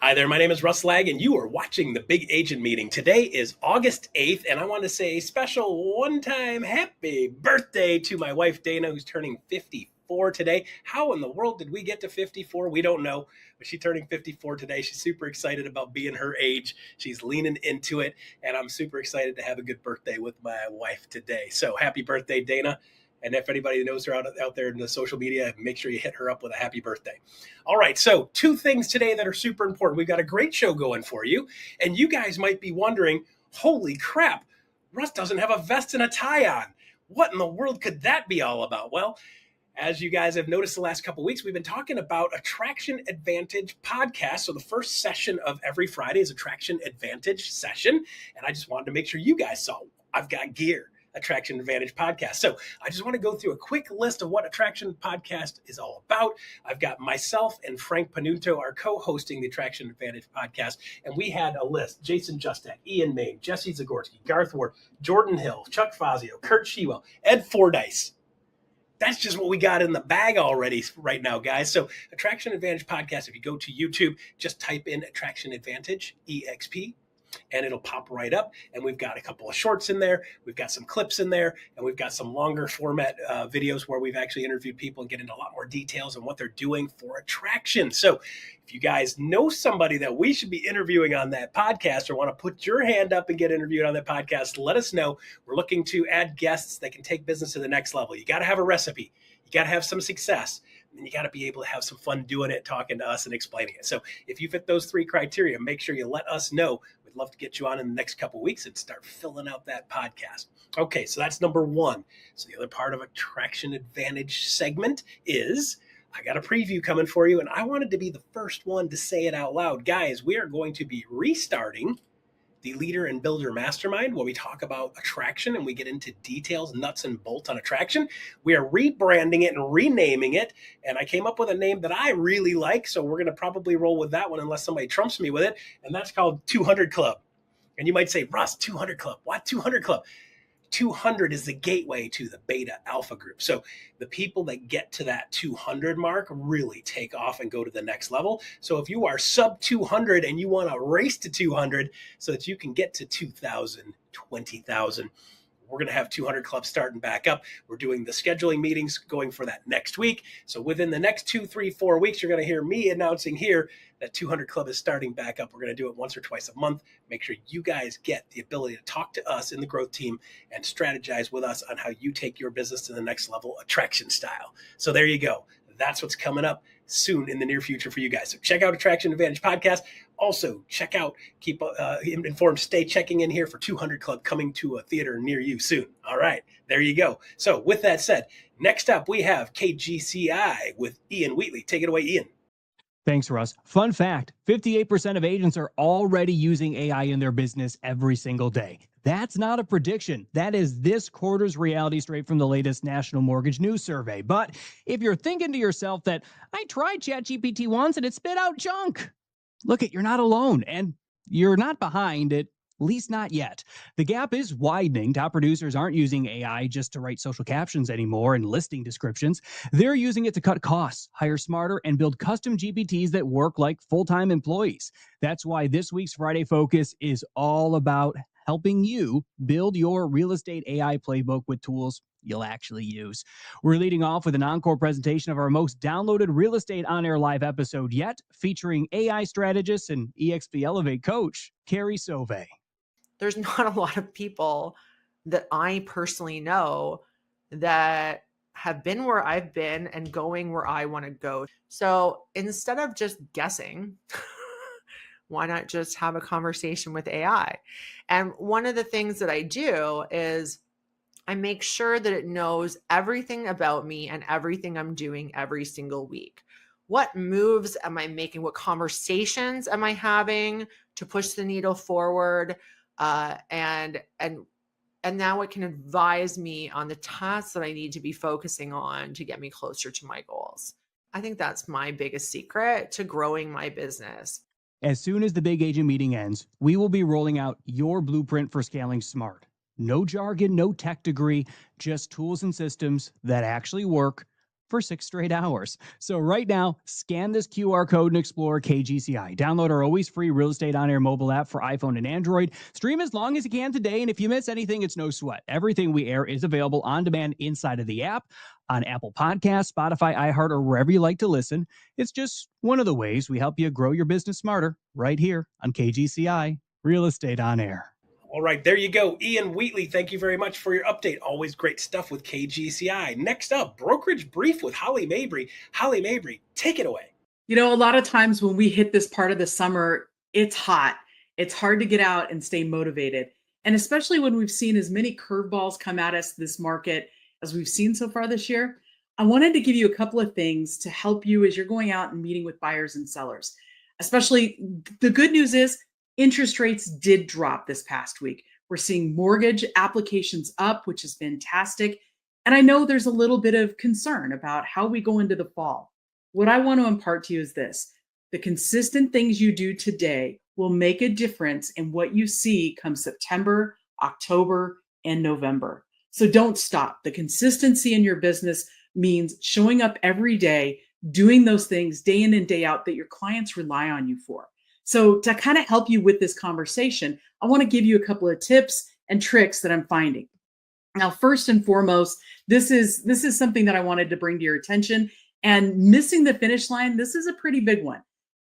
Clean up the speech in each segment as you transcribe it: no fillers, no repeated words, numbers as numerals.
Hi there, my name is Russ Lag, and you are watching the Big Agent Meeting. Today is August 8th, and I want to say a special one-time happy birthday to my wife, Dana, who's turning 54 today. How in the world did we get to 54? We don't know, but she's turning 54 today. She's super excited about being her age. She's leaning into it, and I'm super excited to have a good birthday with my wife today. So happy birthday, Dana. And if anybody knows her out there in the social media, make sure you hit her up with a happy birthday. All right, so two things today that are super important. We've got a great show going for you. And you guys might be wondering, holy crap, Russ doesn't have a vest and a tie on. What in the world could that be all about? Well, as you guys have noticed the last couple of weeks, we've been talking about Attraction Advantage podcast. So the first session of every Friday is Attraction Advantage session. And I just wanted to make sure you guys saw, I've got gear. Attraction Advantage podcast. So I just want to go through a quick list of what Attraction Podcast is all about. I've got myself and Frank Panuto are co-hosting the Attraction Advantage podcast, and we had a list: Jason Justek, Ian Main, Jesse Zagorski, Garth Ward, Jordan Hill, Chuck Fazio, Kurt Shewell, Ed Fordyce. That's just what we got in the bag already right now, guys. So Attraction Advantage podcast, if you go to YouTube, just type in Attraction Advantage, EXP, and it'll pop right up. And we've got a couple of shorts in there. We've got some clips in there, and we've got some longer format videos where we've actually interviewed people and get into a lot more details on what they're doing for attraction. So if you guys know somebody that we should be interviewing on that podcast or want to put your hand up and get interviewed on that podcast, let us know. We're looking to add guests that can take business to the next level. You got to have a recipe. You got to have some success. And you got to be able to have some fun doing it, talking to us and explaining it. So if you fit those three criteria, make sure you let us know. We'd love to get you on in the next couple of weeks and start filling out that podcast. Okay, so that's number one. So the other part of Attraction Advantage segment is I got a preview coming for you, and I wanted to be the first one to say it out loud. Guys, we are going to be restarting the Leader and Builder Mastermind, where we talk about attraction and we get into details, nuts and bolts on attraction. We are rebranding it and renaming it, and I came up with a name that I really like, so we're going to probably roll with that one unless somebody trumps me with it, and that's called 200 Club. And you might say, Russ, 200 Club. What 200 Club? 200 is the gateway to the beta alpha group. So the people that get to that 200 mark really take off and go to the next level. So if you are sub 200 and you want to race to 200 so that you can get to 2,000, 20,000, we're going to have 200 Club starting back up. We're doing the scheduling meetings going for that next week. So within the next 2, 3, 4 weeks, you're going to hear me announcing here that 200 Club is starting back up. We're going to do it once or twice a month. Make sure you guys get the ability to talk to us in the growth team and strategize with us on how you take your business to the next level attraction style. So there you go. That's what's coming up soon in the near future for you guys. So check out Attraction Advantage podcast. Also, check out, keep informed, stay checking in here for 200 Club coming to a theater near you soon. All right, there you go. So with that said, next up we have KGCI with Ian Wheatley. Take it away, Ian. Thanks, Russ. Fun fact, 58% of agents are already using AI in their business every single day. That's not a prediction. That is this quarter's reality straight from the latest National Mortgage News Survey. But if you're thinking to yourself that I tried ChatGPT once and it spit out junk, look, you're not alone and you're not behind it. At least not yet. The gap is widening. Top producers aren't using AI just to write social captions anymore and listing descriptions. They're using it to cut costs, hire smarter, and build custom GPTs that work like full-time employees. That's why this week's Friday Focus is all about helping you build your real estate AI playbook with tools you'll actually use. We're leading off with an encore presentation of our most downloaded real estate on-air live episode yet, featuring AI strategist and EXP Elevate coach, Carrie Sauvé. There's not a lot of people that I personally know that have been where I've been and going where I want to go. So instead of just guessing, why not just have a conversation with AI? And one of the things that I do is I make sure that it knows everything about me and everything I'm doing every single week. What moves am I making? What conversations am I having to push the needle forward? And now it can advise me on the tasks that I need to be focusing on to get me closer to my goals. I think that's my biggest secret to growing my business. As soon as the Big Agent Meeting ends, we will be rolling out your blueprint for scaling smart. No jargon, no tech degree, just tools and systems that actually work for 6 straight hours. So right now, scan this QR code and explore KGCI. Download our always free Real Estate On Air mobile app for iPhone and Android. Stream as long as you can today, and if you miss anything, it's no sweat. Everything we air is available on demand inside of the app, on Apple Podcasts, Spotify, iHeart, or wherever you like to listen. It's just one of the ways we help you grow your business smarter right here on KGCI, Real Estate On Air. All right, there you go. Ian Wheatley, thank you very much for your update. Always great stuff with KGCI. Next up, Brokerage Brief with Holly Mabry. Holly Mabry, take it away. You know, a lot of times when we hit this part of the summer, it's hot. It's hard to get out and stay motivated. And especially when we've seen as many curveballs come at us this market as we've seen so far this year, I wanted to give you a couple of things to help you as you're going out and meeting with buyers and sellers. Especially the good news is interest rates did drop this past week. We're seeing mortgage applications up, which is fantastic. And I know there's a little bit of concern about how we go into the fall. What I want to impart to you is this: the consistent things you do today will make a difference in what you see come September, October, and November. So don't stop. The consistency in your business means showing up every day, doing those things day in and day out that your clients rely on you for. So to kind of help you with this conversation, I want to give you a couple of tips and tricks that I'm finding. Now, first and foremost, this is something that I wanted to bring to your attention. And missing the finish line, this is a pretty big one.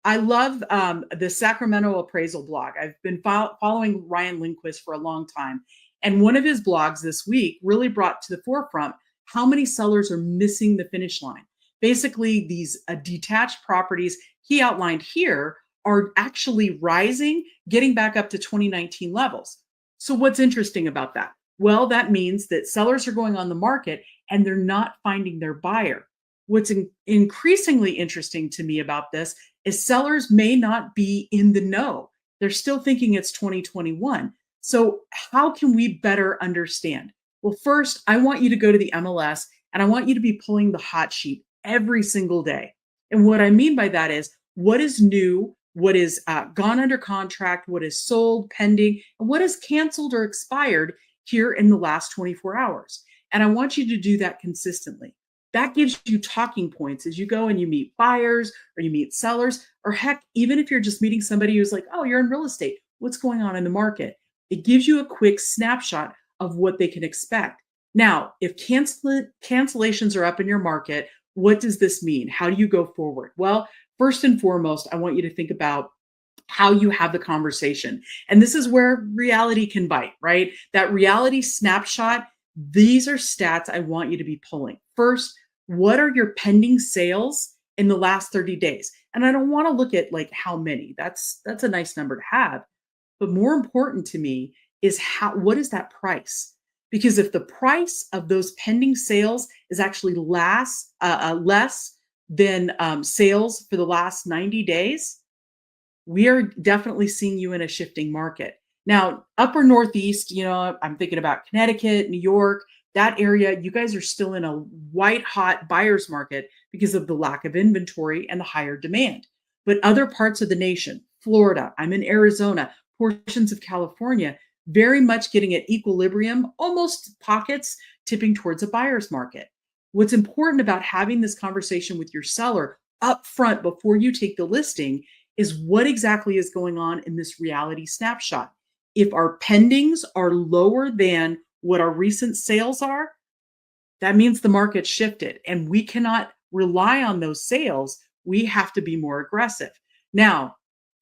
I love the Sacramento appraisal blog. I've been following Ryan Lindquist for a long time. And one of his blogs this week really brought to the forefront how many sellers are missing the finish line. Basically, these detached properties he outlined here are actually rising, getting back up to 2019 levels. So what's interesting about that? Well, that means that sellers are going on the market and they're not finding their buyer. What's increasingly interesting to me about this is sellers may not be in the know. They're still thinking it's 2021. So how can we better understand? Well, first, I want you to go to the MLS and I want you to be pulling the hot sheet every single day. And what I mean by that is what is new, what is gone under contract, what is sold, pending, and what is canceled or expired here in the last 24 hours. And I want you to do that consistently. That gives you talking points as you go and you meet buyers or you meet sellers, or heck, even if you're just meeting somebody who's like, oh, you're in real estate, what's going on in the market? It gives you a quick snapshot of what they can expect. Now, if cancellations are up in your market, what does this mean? How do you go forward? Well, first and foremost, I want you to think about how you have the conversation. And this is where reality can bite, right? That reality snapshot, these are stats I want you to be pulling. First, what are your pending sales in the last 30 days? And I don't want to look at like how many. That's a nice number to have. But more important to me is what is that price? Because if the price of those pending sales is actually less than sales for the last 90 days, we are definitely seeing you in a shifting market. Now, upper Northeast, I'm thinking about Connecticut, New York, that area, you guys are still in a white hot buyer's market because of the lack of inventory and the higher demand. But other parts of the nation, Florida, I'm in Arizona, portions of California, very much getting at equilibrium, almost pockets tipping towards a buyer's market. What's important about having this conversation with your seller up front before you take the listing is what exactly is going on in this reality snapshot. If our pendings are lower than what our recent sales are, that means the market shifted and we cannot rely on those sales. We have to be more aggressive. Now,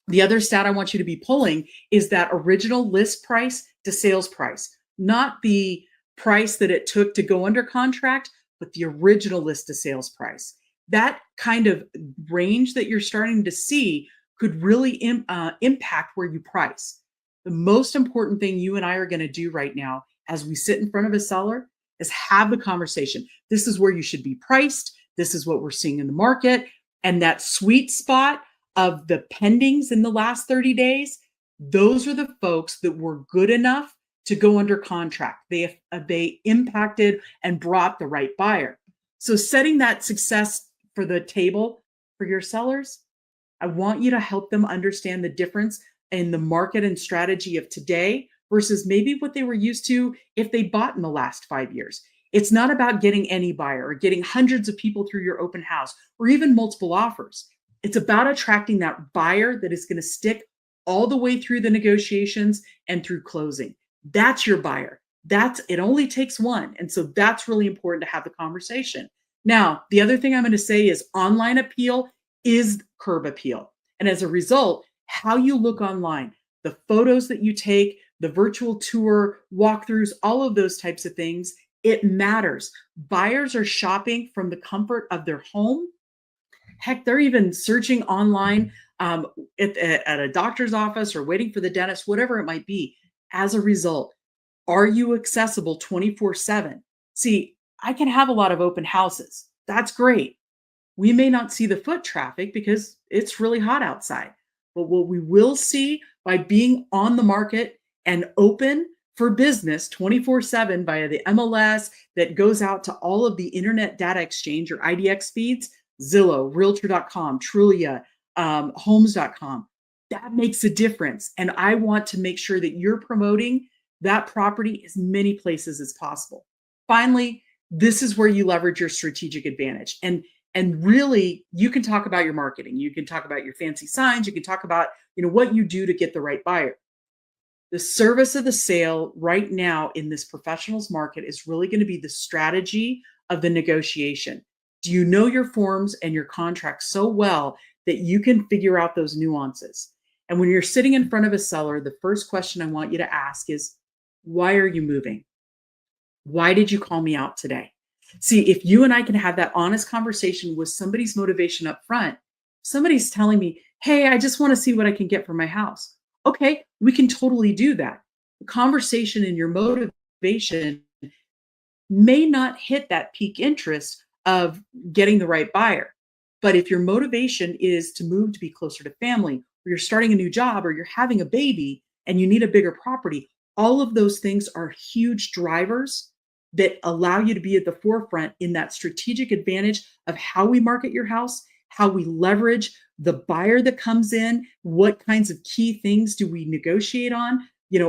the other stat I want you to be pulling is that original list price to sales price, not the price that it took to go under contract, but the original list to sales price. That kind of range that you're starting to see could really impact where you price. The most important thing you and I are going to do right now as we sit in front of a seller is have the conversation. This is where you should be priced. This is what we're seeing in the market. And that sweet spot of the pendings in the last 30 days, those are the folks that were good enough to go under contract. They impacted and brought the right buyer. So setting that success for the table for your sellers, I want you to help them understand the difference in the market and strategy of today versus maybe what they were used to if they bought in the last 5 years. It's not about getting any buyer or getting hundreds of people through your open house or even multiple offers. It's about attracting that buyer that is going to stick all the way through the negotiations and through closing. That's your buyer. It only takes one. And so that's really important to have the conversation. Now, the other thing I'm going to say is online appeal is curb appeal. And as a result, how you look online, the photos that you take, the virtual tour, walkthroughs, all of those types of things, it matters. Buyers are shopping from the comfort of their home. Heck, they're even searching online at a doctor's office or waiting for the dentist, whatever it might be. As a result, are you accessible 24/7? See, I can have a lot of open houses. That's great. We may not see the foot traffic because it's really hot outside. But what we will see by being on the market and open for business 24/7 via the MLS that goes out to all of the internet data exchange or IDX feeds, Zillow, Realtor.com, Trulia, Homes.com, that makes a difference. And I want to make sure that you're promoting that property as many places as possible. Finally, this is where you leverage your strategic advantage. And really, you can talk about your marketing. You can talk about your fancy signs. You can talk about, what you do to get the right buyer. The service of the sale right now in this professionals market is really going to be the strategy of the negotiation. Do you know your forms and your contracts so well that you can figure out those nuances? And when you're sitting in front of a seller, the first question I want you to ask is, why are you moving? Why did you call me out today? See, if you and I can have that honest conversation with somebody's motivation up front, somebody's telling me, hey, I just want to see what I can get for my house. Okay, we can totally do that. The conversation and your motivation may not hit that peak interest of getting the right buyer. But if your motivation is to move to be closer to family, or you're starting a new job, or you're having a baby and you need a bigger property, all of those things are huge drivers that allow you to be at the forefront in that strategic advantage of how we market your house, how we leverage the buyer that comes in, what kinds of key things do we negotiate on?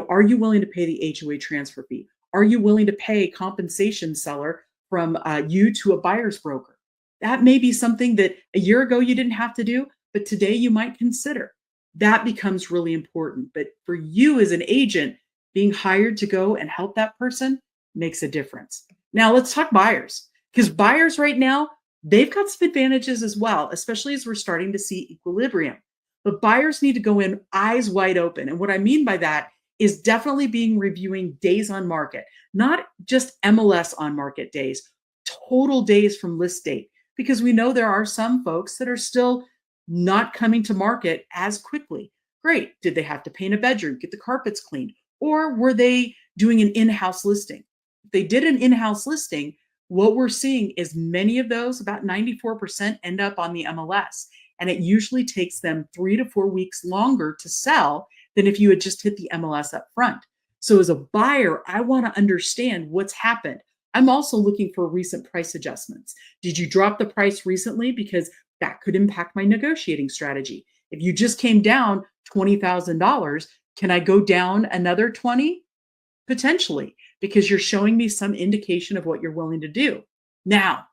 Are you willing to pay the HOA transfer fee? Are you willing to pay compensation seller from you to a buyer's broker? That may be something that a year ago you didn't have to do, but today you might consider. That becomes really important. But for you as an agent, being hired to go and help that person makes a difference. Now let's talk buyers, because buyers right now, they've got some advantages as well, especially as we're starting to see equilibrium. But buyers need to go in eyes wide open. And what I mean by that is definitely reviewing days on market, not just MLS on market days, total days from list date, because we know there are some folks that are still not coming to market as quickly. Great. Did they have to paint a bedroom, get the carpets cleaned, or were they doing an in-house listing? If they did an in-house listing, what we're seeing is many of those, about 94%, end up on the MLS. And it usually takes them 3 to 4 weeks longer to sell than if you had just hit the MLS up front. So as a buyer, I want to understand what's happened. I'm also looking for recent price adjustments. Did you drop the price recently? Because that could impact my negotiating strategy. If you just came down $20,000, can I go down another 20? Potentially, because you're showing me some indication of what you're willing to do. Now,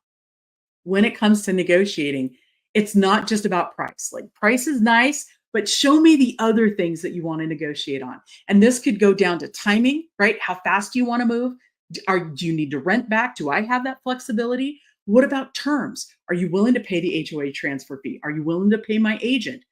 when it comes to negotiating, it's not just about price. Like, price is nice, but show me the other things that you want to negotiate on. And this could go down to timing, right? How fast do you want to move? Do you need to rent back? Do I have that flexibility? What about terms? Are you willing to pay the HOA transfer fee? Are you willing to pay my agent?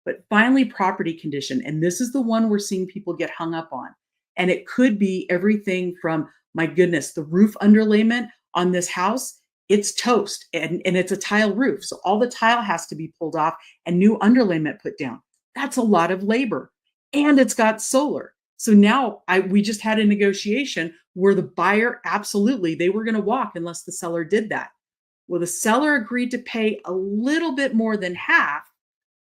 But finally, property condition. And this is the one we're seeing people get hung up on. And it could be everything from, my goodness, the roof underlayment on this house, it's toast and it's a tile roof. So all the tile has to be pulled off and new underlayment put down. That's a lot of labor. And it's got solar. So now we just had a negotiation where the buyer, absolutely, they were going to walk unless the seller did that. Well, the seller agreed to pay a little bit more than half,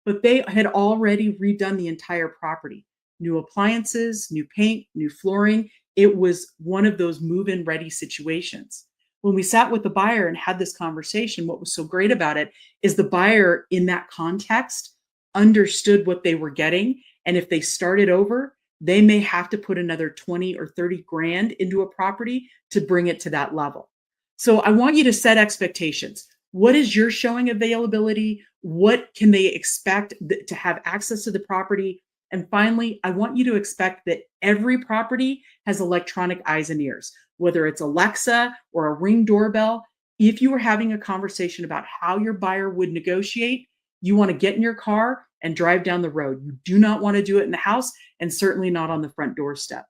but they had already redone the entire property. New appliances, new paint, new flooring. It was one of those move-in ready situations. When we sat with the buyer and had this conversation, what was so great about it is the buyer in that context understood what they were getting. And if they started over, they may have to put another 20 or 30 grand into a property to bring it to that level. So I want you to set expectations. What is your showing availability? What can they expect to have access to the property? And finally, I want you to expect that every property has electronic eyes and ears, whether it's Alexa or a Ring doorbell. If you are having a conversation about how your buyer would negotiate, you want to get in your car and drive down the road. You do not want to do it in the house, and certainly not on the front doorstep.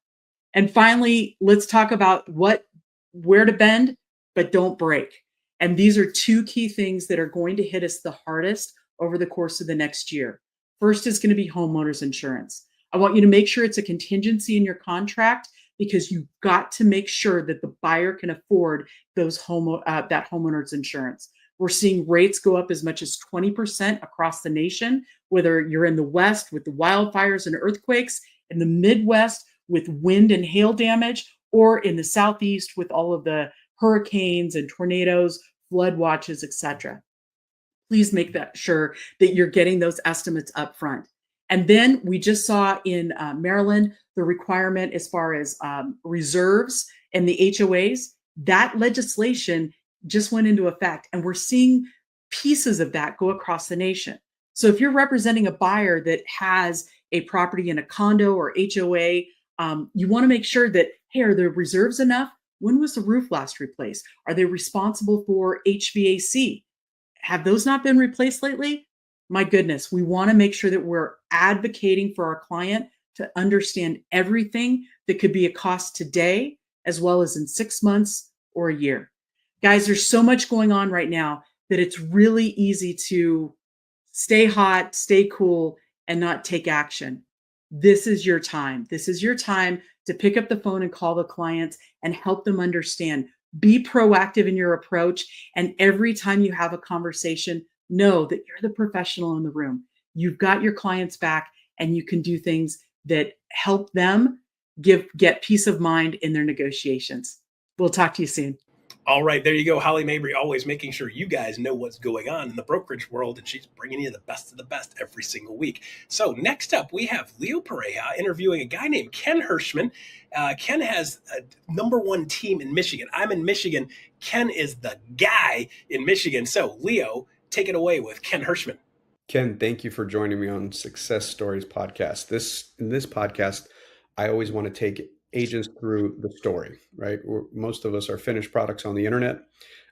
And finally, let's talk about where to bend, but don't break. And these are two key things that are going to hit us the hardest over the course of the next year. First is going to be homeowners insurance. I want you to make sure it's a contingency in your contract, because you've got to make sure that the buyer can afford that homeowners insurance. We're seeing rates go up as much as 20% across the nation, whether you're in the West with the wildfires and earthquakes, in the Midwest with wind and hail damage, or in the Southeast with all of the hurricanes and tornadoes, flood watches, etc. Please make sure that you're getting those estimates up front. And then we just saw in Maryland the requirement as far as reserves and the HOAs. That legislation just went into effect, and we're seeing pieces of that go across the nation. So if you're representing a buyer that has a property in a condo or HOA, you want to make sure that, hey, are the reserves enough? When was the roof last replaced? Are they responsible for HVAC? Have those not been replaced lately? My goodness, we want to make sure that we're advocating for our client to understand everything that could be a cost today, as well as in 6 months or a year. Guys, there's so much going on right now that it's really easy to stay hot, stay cool, and not take action. This is your time. This is your time to pick up the phone and call the clients and help them understand. Be proactive in your approach. And every time you have a conversation, know that you're the professional in the room. You've got your clients back, and you can do things that help them get peace of mind in their negotiations. We'll talk to you soon. All right, there you go. Holly Mabry, always making sure you guys know what's going on in the brokerage world, and she's bringing you the best of the best every single week. So next up, we have Leo Pareja interviewing a guy named Ken Hirschman. Ken has a #1 team in Michigan. I'm in Michigan. Ken is the guy in Michigan. So Leo, take it away with Ken Hirschman. Ken, thank you for joining me on Success Stories podcast. In this podcast, I always want to take agents through the story, right? Most of us are finished products on the internet.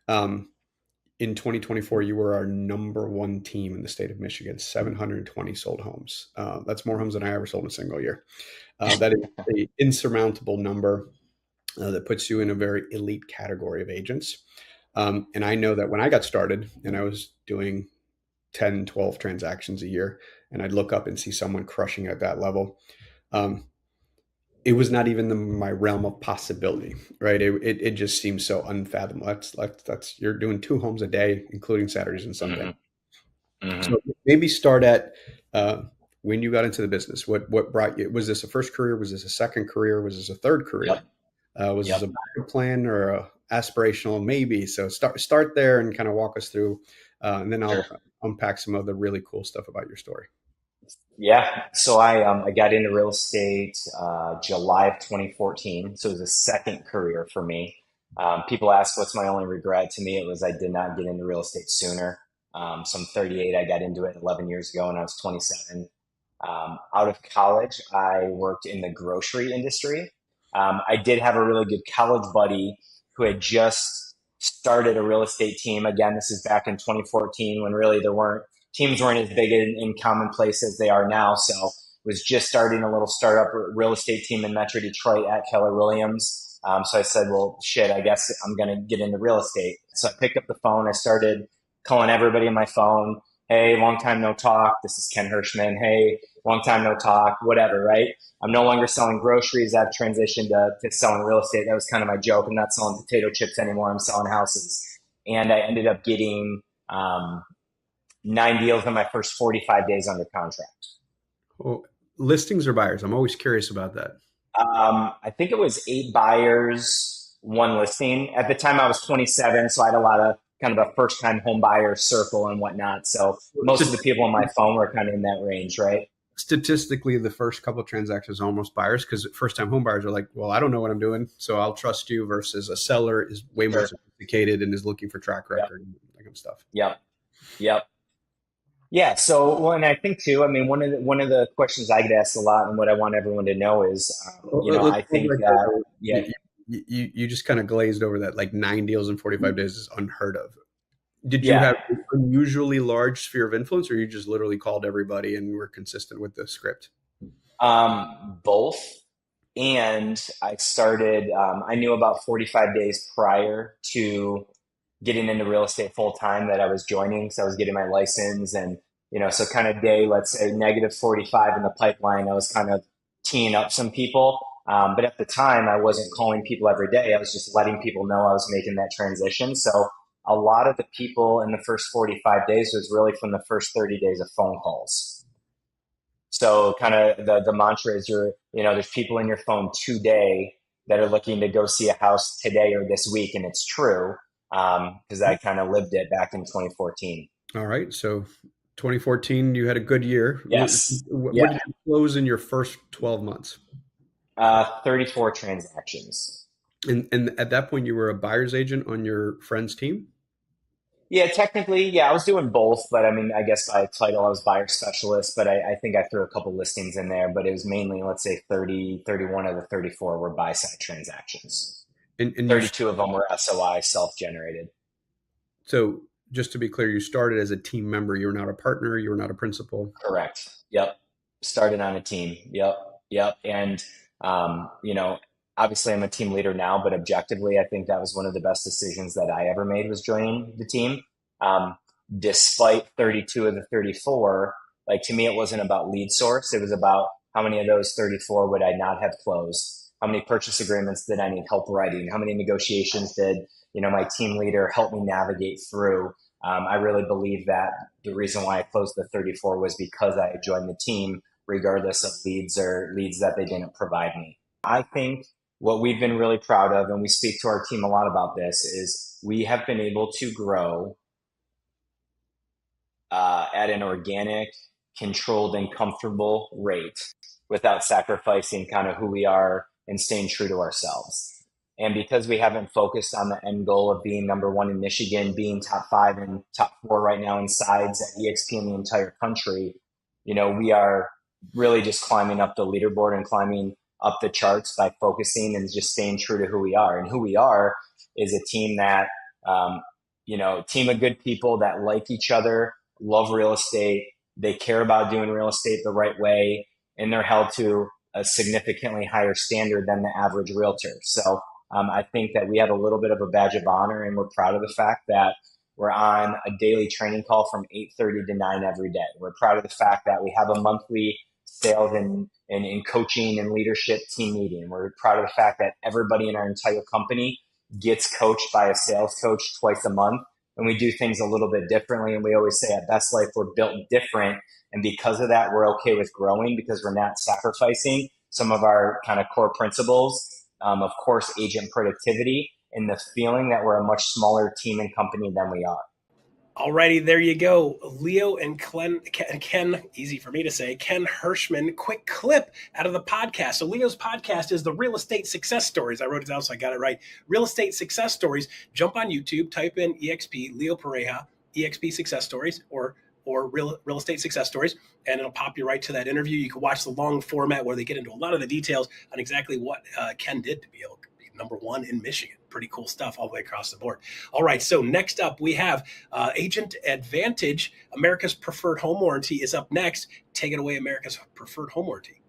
In 2024, you were our #1 team in the state of Michigan, 720 sold homes. That's more homes than I ever sold in a single year. That is an insurmountable number that puts you in a very elite category of agents. And I know that when I got started and I was doing 10, 12 transactions a year, and I'd look up and see someone crushing at that level, it was not even my realm of possibility, right? It just seems so unfathomable. That's you're doing 2 homes a day, including Saturdays and Sundays. Mm-hmm. So maybe start at when you got into the business. What brought you? Was this a first career? Was this a second career? Was this a third career? Yep. Was this a backup plan or a aspirational? Maybe. So start there and kind of walk us through, and then I'll unpack some of the really cool stuff about your story. Yeah. So I got into real estate July of 2014. So it was a second career for me. People ask what's my only regret. To me, it was I did not get into real estate sooner. So I'm 38. I got into it 11 years ago when I was 27. Out of college, I worked in the grocery industry. I did have a really good college buddy who had just started a real estate team. Again, this is back in 2014 when really teams weren't as big and commonplace as they are now. So was just starting a little startup real estate team in Metro Detroit at Keller Williams. So I said, well, shit, I guess I'm going to get into real estate. So I picked up the phone. I started calling everybody on my phone. Hey, long time no talk. This is Ken Hirschman. Hey, long time no talk, whatever, right? I'm no longer selling groceries. I've transitioned to selling real estate. That was kind of my joke. I'm not selling potato chips anymore. I'm selling houses. And I ended up getting 9 deals in my first 45 days under contract. Well, listings or buyers? I'm always curious about that. I think it was 8 buyers, 1 listing. At the time I was 27, so I had a lot of kind of a first-time home buyer circle and whatnot. So most of the people on my phone were kind of in that range, right? statistically, the first couple of transactions are almost buyers, because first-time home buyers are like, well, I don't know what I'm doing, so I'll trust you, versus a seller is way more sophisticated and is looking for track record and that kind of stuff. Yep. Yeah. So, well, and I think too, I mean, one of the questions I get asked a lot, and what I want everyone to know is, I think that, you just kind of glazed over that, like 9 deals in 45 days is unheard of. Did you have an unusually large sphere of influence, or you just literally called everybody and were consistent with the script? Both. And I started, I knew about 45 days prior to getting into real estate full time that I was joining. So I was getting my license, and, so kind of day, let's say -45 in the pipeline, I was kind of teeing up some people. But at the time, I wasn't calling people every day. I was just letting people know I was making that transition. So a lot of the people in the first 45 days was really from the first 30 days of phone calls. So kind of the mantra is there's people in your phone today that are looking to go see a house today or this week. And it's true, because I kind of lived it back in 2014. All right. So 2014, you had a good year. Yes. What did you close in your first 12 months? 34 transactions. And at that point, you were a buyer's agent on your friend's team? Yeah, technically, I was doing both, but I mean, I guess by title, I was buyer specialist, but I think I threw a couple listings in there, but it was mainly, let's say 31 of the 34 were buy-side transactions. And 32 of them were SOI, self-generated. So just to be clear, you started as a team member. You were not a partner. You were not a principal. Correct. Yep. Started on a team. Yep. And, obviously I'm a team leader now, but objectively, I think that was one of the best decisions that I ever made, was joining the team. Despite 32 of the 34, like, to me, it wasn't about lead source. It was about how many of those 34 would I not have closed? How many purchase agreements did I need help writing? How many negotiations did, my team leader help me navigate through? I really believe that the reason why I closed the 34 was because I had joined the team, regardless of leads that they didn't provide me. I think what we've been really proud of, and we speak to our team a lot about this, is we have been able to grow at an organic, controlled, and comfortable rate without sacrificing kind of who we are and staying true to ourselves. And because we haven't focused on the end goal of being number one in Michigan, being top 5 and top 4 right now in sides at EXP in the entire country, we are really just climbing up the leaderboard and climbing up the charts by focusing and just staying true to who we are. And who we are is a team that, team of good people that like each other, love real estate. They care about doing real estate the right way, and they're held to a significantly higher standard than the average realtor. So I think that we have a little bit of a badge of honor, and we're proud of the fact that we're on a daily training call from 8:30 to 9 every day. We're proud of the fact that we have a monthly sales and coaching and leadership team meeting. We're proud of the fact that everybody in our entire company gets coached by a sales coach twice a month. And we do things a little bit differently. And we always say at Best Life, we're built different. And because of that, we're okay with growing, because we're not sacrificing some of our kind of core principles. Of course, agent productivity, and the feeling that we're a much smaller team and company than we are. Alrighty, there you go. Leo and Ken, easy for me to say, Ken Hirschman, quick clip out of the podcast. So Leo's podcast is the Real Estate Success Stories. I wrote it down so I got it right. Real Estate Success Stories. Jump on YouTube, type in EXP, Leo Pareja, EXP Success Stories, or Real Estate Success Stories, and it'll pop you right to that interview. You can watch the long format where they get into a lot of the details on exactly what Ken did to be able to be number one in Michigan. Pretty cool stuff all the way across the board. All right, so next up we have Agent Advantage. America's Preferred Home Warranty is up next. Take it away, America's Preferred Home Warranty.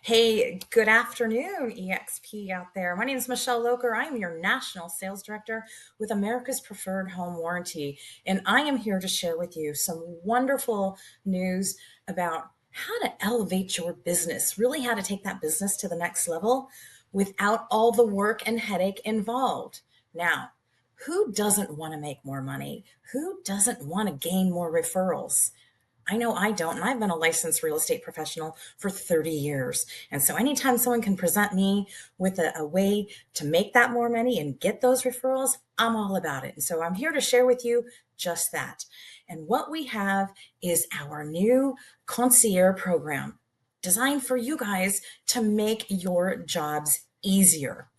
Hey, good afternoon, EXP out there. My name is Michelle Loker. I'm your National Sales Director with America's Preferred Home Warranty, and I am here to share with you some wonderful news about how to elevate your business, really how to take that business to the next level without all the work and headache involved. Now, who doesn't want to make more money? Who doesn't want to gain more referrals? I know I don't, and I've been a licensed real estate professional for 30 years. And so anytime someone can present me with a way to make that more money and get those referrals, I'm all about it. And so I'm here to share with you just that. And what we have is our new concierge program designed for you guys to make your jobs easier.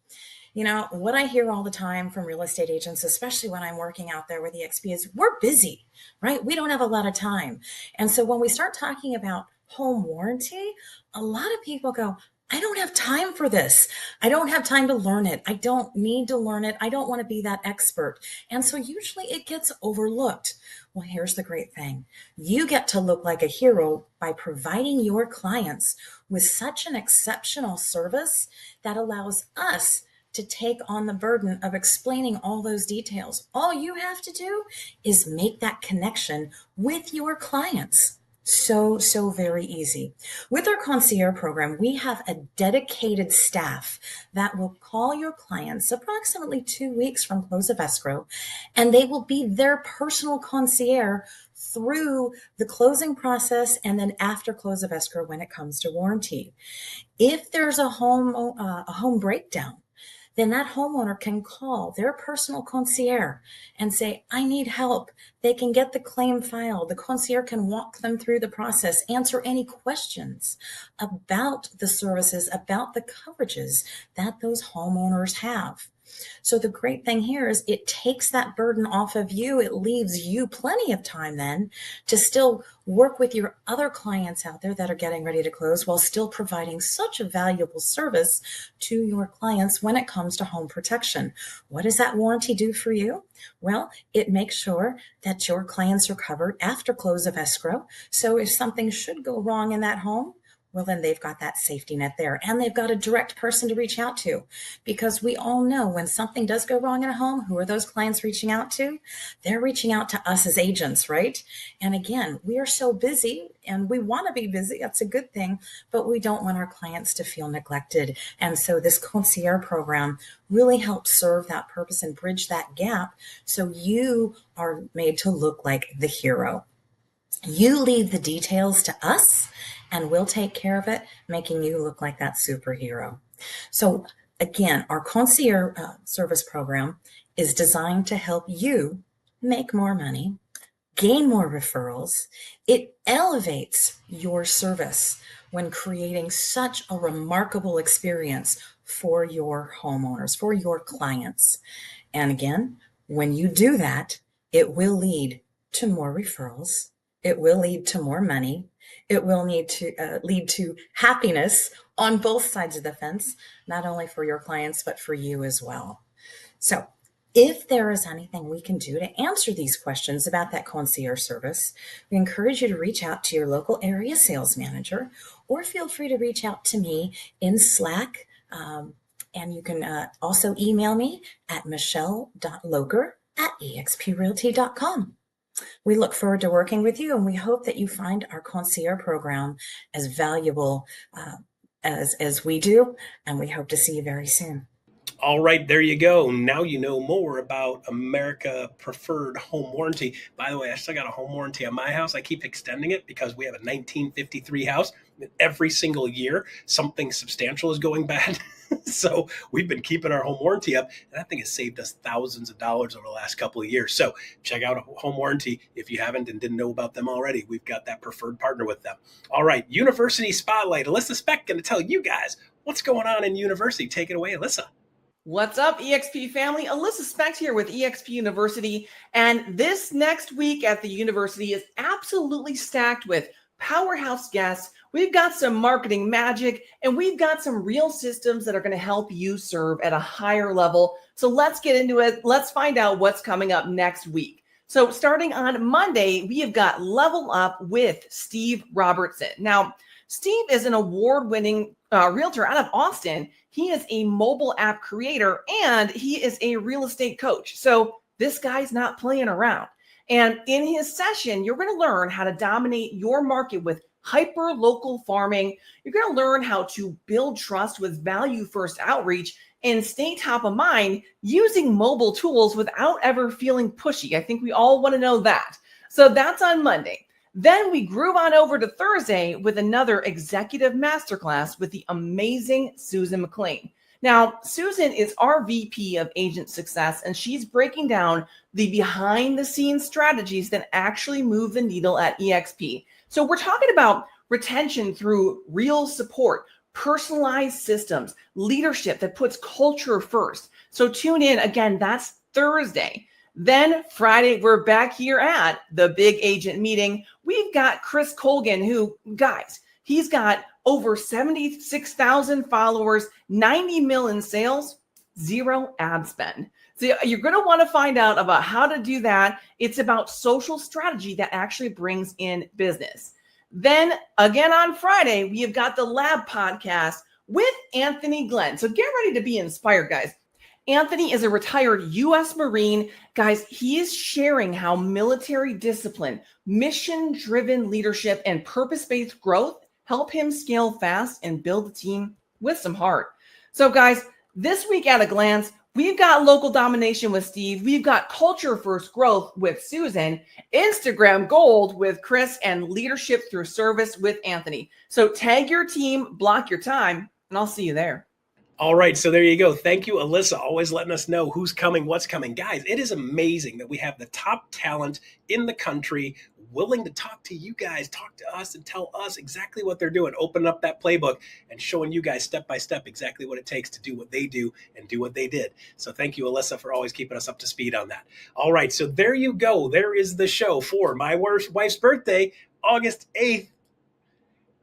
You know, what I hear all the time from real estate agents, especially when I'm working out there with EXP, is we're busy, right? We don't have a lot of time. And so when we start talking about home warranty, a lot of people go, I don't have time for this. I don't have time to learn it. I don't need to learn it. I don't want to be that expert. And so usually it gets overlooked. Well, here's the great thing. You get to look like a hero by providing your clients with such an exceptional service that allows us to take on the burden of explaining all those details. All you have to do is make that connection with your clients. So very easy. With our concierge program, we have a dedicated staff that will call your clients approximately 2 weeks from close of escrow, and they will be their personal concierge through the closing process and then after close of escrow when it comes to warranty. If there's a home breakdown, then that homeowner can call their personal concierge and say, I need help. They can get the claim filed. The concierge can walk them through the process, answer any questions about the services, about the coverages that those homeowners have. So the great thing here is it takes that burden off of you. It leaves you plenty of time then to still work with your other clients out there that are getting ready to close while still providing such a valuable service to your clients when it comes to home protection. What does that warranty do for you? Well, it makes sure that your clients are covered after close of escrow. So if something should go wrong in that home, well, then they've got that safety net there, and they've got a direct person to reach out to, because we all know when something does go wrong in a home, who are those clients reaching out to? They're reaching out to us as agents, right? And again, we are so busy, and we want to be busy. That's a good thing, but we don't want our clients to feel neglected. And so this concierge program really helps serve that purpose and bridge that gap so you are made to look like the hero. You leave the details to us, and we'll take care of it, making you look like that superhero. So again, our concierge service program is designed to help you make more money, gain more referrals. It elevates your service when creating such a remarkable experience for your homeowners, for your clients. And again, when you do that, it will lead to more referrals. It will lead to more money. It will lead to happiness on both sides of the fence, not only for your clients, but for you as well. So if there is anything we can do to answer these questions about that concierge service, we encourage you to reach out to your local area sales manager, or feel free to reach out to me in Slack. And you can also email me at michelle.loker@exprealty.com. We look forward to working with you, and we hope that you find our concierge program as valuable as we do, and we hope to see you very soon. All right, there you go. Now you know more about America Preferred Home Warranty. By the way, I still got a home warranty on my house. I keep extending it because we have a 1953 house. Every single year, something substantial is going bad. So we've been keeping our home warranty up, and that thing has saved us thousands of dollars over the last couple of years. So check out a home warranty if you haven't and didn't know about them already. We've got that preferred partner with them. All right, University Spotlight. Alyssa Speck going to tell you guys what's going on in University. Take it away, Alyssa. What's up, EXP family? Alyssa Speck here with EXP University. And this next week at the university is absolutely stacked with powerhouse guests. We've got some marketing magic, and we've got some real systems that are going to help you serve at a higher level. So let's get into it. Let's find out what's coming up next week. So starting on Monday, we have got Level Up with Steve Robertson. Now, Steve is an award-winning realtor out of Austin. He is a mobile app creator, and he is a real estate coach. So this guy's not playing around. And in his session, you're going to learn how to dominate your market with hyper local farming. You're going to learn how to build trust with value first outreach and stay top of mind using mobile tools without ever feeling pushy. I think we all want to know that. So that's on Monday. Then we groove on over to Thursday with another executive masterclass with the amazing Susan McLean. Now, Susan is our VP of Agent Success, and she's breaking down the behind the scenes strategies that actually move the needle at EXP. So we're talking about retention through real support, personalized systems, leadership that puts culture first. So tune in. Again, that's Thursday. Then Friday, we're back here at the Big Agent Meeting. We've got Chris Colgan, who, guys, he's got over 76,000 followers, 90 mil in sales, 0 ad spend. So you're going to want to find out about how to do that. It's about social strategy that actually brings in business. Then again on Friday, we have got the Lab podcast with Anthony Glenn. So get ready to be inspired, guys. Anthony is a retired U.S. Marine. Guys, he is sharing how military discipline, mission-driven leadership, and purpose-based growth help him scale fast and build a team with some heart. So guys, this week at a glance, we've got local domination with Steve. We've got culture first growth with Susan, Instagram gold with Chris, and leadership through service with Anthony. So tag your team, block your time, and I'll see you there. All right, so there you go. Thank you, Alyssa, always letting us know who's coming, what's coming. Guys, it is amazing that we have the top talent in the country willing to talk to you guys, talk to us, and tell us exactly what they're doing, opening up that playbook and showing you guys step by step exactly what it takes to do what they do and do what they did. So thank you, Alyssa, for always keeping us up to speed on that. All right, so there you go. There is the show for my wife's birthday, August 8th.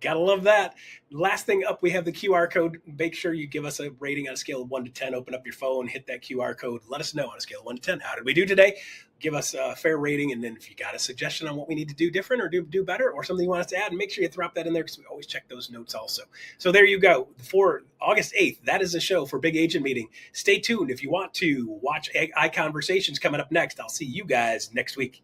Gotta love that. Last thing up, we have the QR code. Make sure you give us a rating on a scale of 1 to 10. Open up your phone, hit that QR code. Let us know on a scale of 1 to 10. How did we do today? Give us a fair rating. And then if you got a suggestion on what we need to do different or do better or something you want us to add, make sure you drop that in there because we always check those notes also. So there you go. For August 8th, that is the show for Big Agent Meeting. Stay tuned if you want to watch iConversations coming up next. I'll see you guys next week.